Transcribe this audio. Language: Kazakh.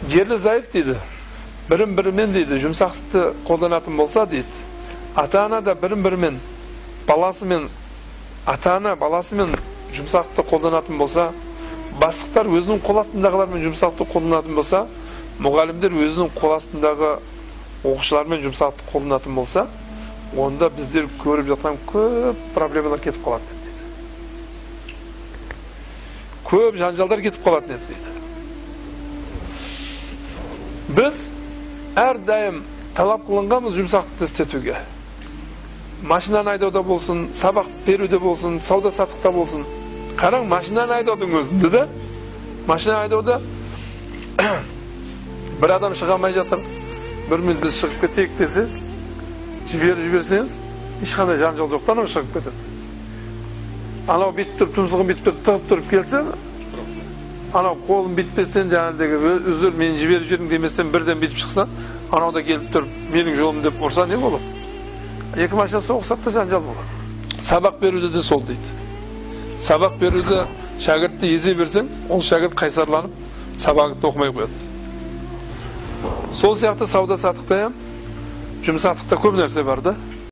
Yerli zayıf deydi. Birim-birimen deydi, жұмсақтықты қолданатын болса deydi. Ата-ана да бірін-бірімен, ата-ана баласымен жұмсақтықты қолданатын болса, бастықтар өзінің қол астындағылармен жұмсақтықты қолданатын болса, мұғалімдер өзінің қол астындағы оқушылармен жұмсақтықты қолданатын болса, онда біздер көріп жатқан көп проблемалар кетіп қалады дейді. Көп жанжалдар кетіп қалады дейді. Біз әрдайым талап қылынғанбыз жұмсақтықты істетуге. Машинаны айдауда болсын, сабақ беруде болсын, сауда-саттықта болсын. Қараң, машинаны айдаудың өзінде де, машина айдауда бір адам шыға алмай жатыр, бір минут біз шығып кетейік десе, жіберсеңіз, ешқандай жанжал жоқтан ол шығып кетеді. Анау бүйтіп тұрып, тұмсығын бүйтіп тұрып, тығып тұрып келсе, анау қолын бүйтпестен, жаңағыдегі өзір мені жіберіп жібердің деместен бірден бүйтіп шықса, анау да келіп тұрып, менің жолым деп ұрса не болады? Екі машина соғысады, жанжал болады. Сабақ беруде де сол дейді. Сабақ беруде шәкіртті езе берсең, ол шәкірт қайсарланып, сабағын оқымай қояды. Сол сияқты сауда-саттықта жұмсақтықта көп нәрсе бар да.